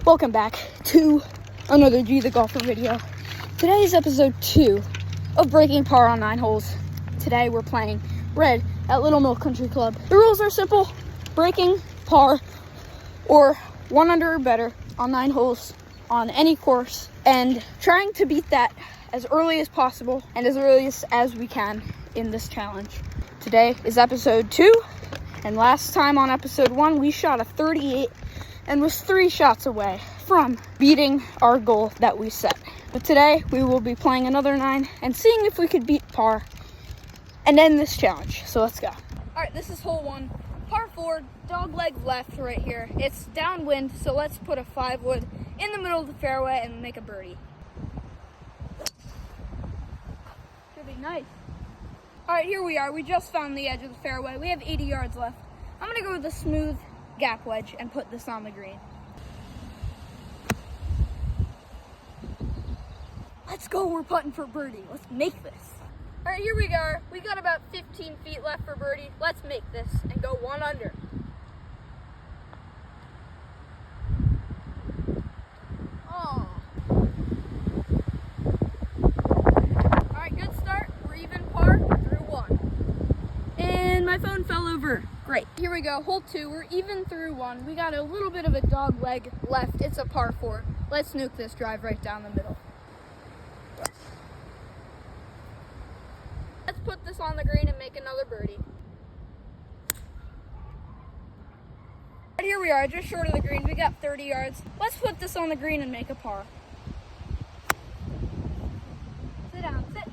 Welcome back to another G the Golfer video. Today is episode 2 of breaking par on 9 holes. Today we're playing red at Little Mill Country Club. The rules are simple: breaking par or 1 under or better on 9 holes on any course, and trying to beat that as early as possible and as early as we can in this challenge. Today is episode 2, and last time on episode 1 we shot a 38 and was 3 shots away from beating our goal that we set. But today we will be playing another 9 and seeing if we could beat par and end this challenge. So let's go. All right, this is hole 1, par 4, dog leg left right here. It's downwind, so let's put a 5-wood in the middle of the fairway and make a birdie. Should be nice. All right, here we are. We just found the edge of the fairway. We have 80 yards left. I'm gonna go with a smooth gap wedge and put this on the green. Let's go, we're putting for birdie. Let's make this. All right, here we go. We got about 15 feet left for birdie. Let's make this and go 1 under. Oh. All right, good start. We're even par through 1. And my phone fell over. Great. Here we go, hole 2. We're even through 1. We got a little bit of a dog leg left. It's a par 4. Let's nuke this drive right down the middle. Let's put this on the green and make another birdie. Right, here we are, just short of the green. We got 30 yards. Let's put this on the green and make a par. Sit down, sit.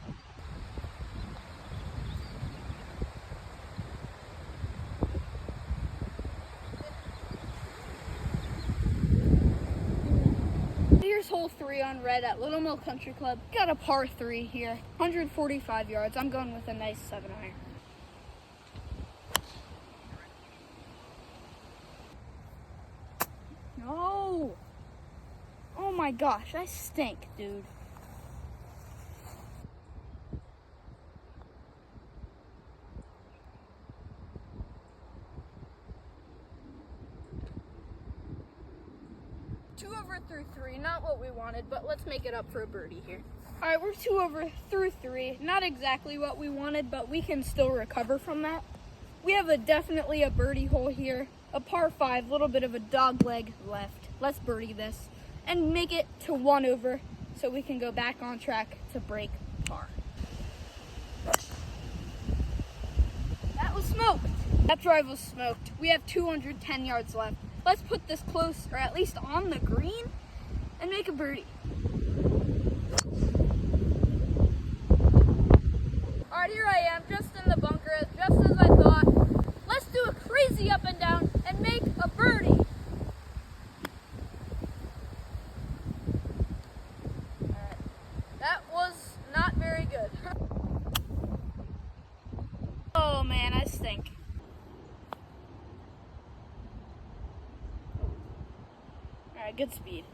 Here's hole 3 on red at Little Mill Country Club. Got a par 3 here, 145 yards. I'm going with a nice 7-iron. No! Oh my gosh, I stink, dude. Through 3, not what we wanted, but let's make it up for a birdie here. All right, we're 2 over through 3, not exactly what we wanted, but we can still recover from that. We have definitely a birdie hole here, a par 5, little bit of a dog leg left. Let's birdie this and make it to 1 over so we can go back on track to break par. That was smoked. That drive was smoked. We have 210 yards left. Let's put this close, or at least on the green, and make a birdie. All right, here I am, just in the bunker, just as I thought. Let's do a crazy up and down and make a birdie. All right, that was not very good. Oh man, I stink. Good speed.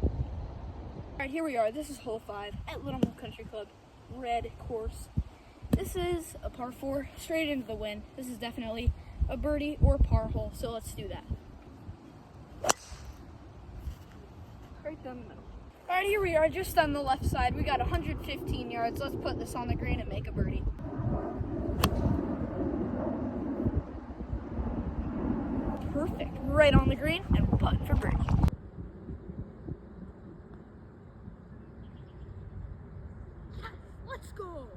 All right, here we are. This is hole 5 at Little Mill Country Club, red course. This is a par 4, straight into the wind. This is definitely a birdie or par hole, so let's do that. Right down the middle. All right, here we are, just on the left side. We got 115 yards. Let's put this on the green and make a birdie. Perfect. Right on the green, and we're putting for birdie. Let's go. All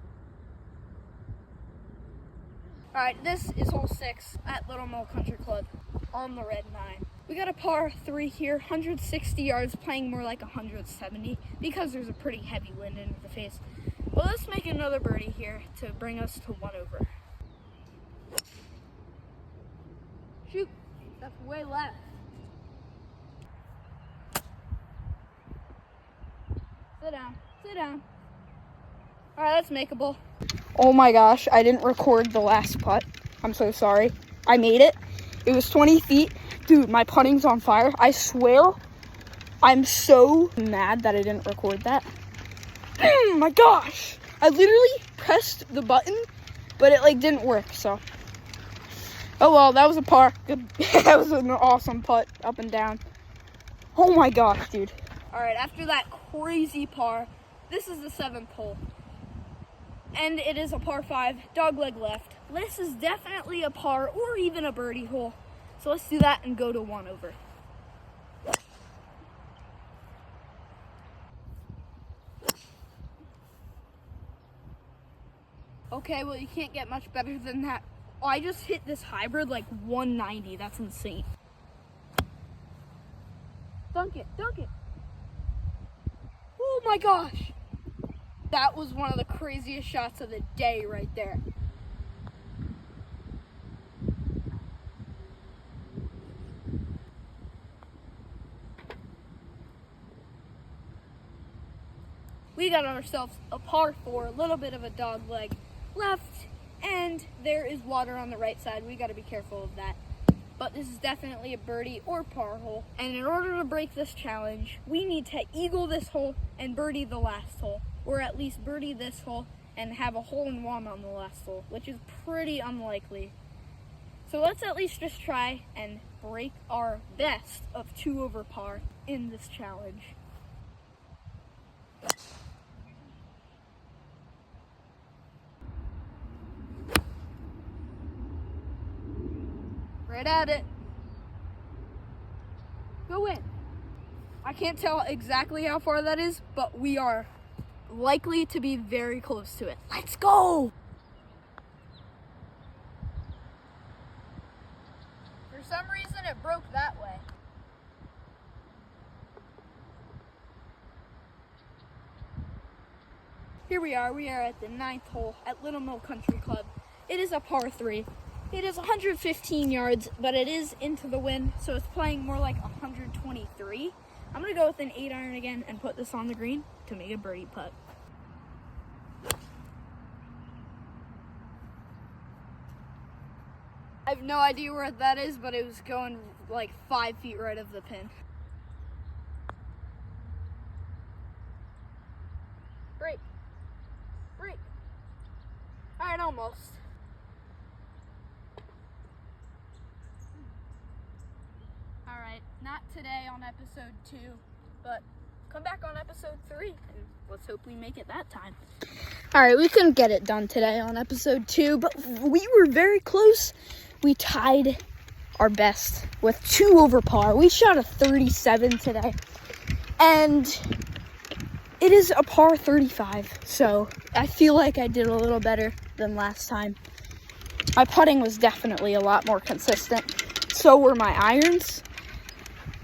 right, this is hole 6 at Little Mill Country Club on the red 9. We got a par 3 here, 160 yards, playing more like 170 because there's a pretty heavy wind in the face. But let's make another birdie here to bring us to 1 over. Shoot. That's way left. Sit down, sit down. All right, that's makeable. Oh my gosh, I didn't record the last putt. I'm so sorry. I made it. It was 20 feet. Dude, my putting's on fire. I swear, I'm so mad that I didn't record that. Oh my gosh. I literally pressed the button, but it didn't work, so. Oh well, that was a par. Good. That was an awesome putt up and down. Oh my gosh, dude. All right, after that crazy par, this is the 7th hole. And it is a par 5, dogleg left. This is definitely a par or even a birdie hole. So let's do that and go to 1 over. Okay, well, you can't get much better than that. Oh, I just hit this hybrid like 190. That's insane. Dunk it, dunk it. Oh my gosh. That was one of the craziest shots of the day right there. We got ourselves a par 4, a little bit of a dog leg left, and there is water on the right side. We got to be careful of that. But this is definitely a birdie or par hole. And in order to break this challenge, we need to eagle this hole and birdie the last hole. Or at least birdie this hole and have a hole-in-one on the last hole, which is pretty unlikely. So let's at least just try and break our best of 2 over par in this challenge. Right at it. Go in. I can't tell exactly how far that is, but we are likely to be very close to it. Let's go! For some reason, it broke that way. Here we are at the 9th hole at Little Mill Country Club. It is a par 3. It is 115 yards, but it is into the wind, so it's playing more like 123. I'm gonna go with an 8-iron again and put this on the green to make a birdie putt. I have no idea where that is, but it was going like 5 feet right of the pin. Break. Break. All right, almost. All right, not today on episode 2, but come back on episode 3, and let's hope we make it that time. All right, we couldn't get it done today on episode 2, but we were very close. We tied our best with 2 over par. We shot a 37 today, and it is a par 35, so I feel like I did a little better than last time. My putting was definitely a lot more consistent. So were my irons.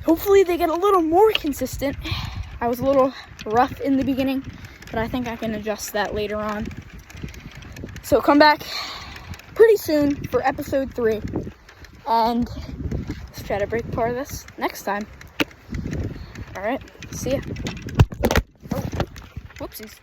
Hopefully they get a little more consistent. I was a little rough in the beginning, but I think I can adjust that later on. So come back pretty soon for episode 3, and let's try to break par this next time. All right, see ya. Oh, whoopsies.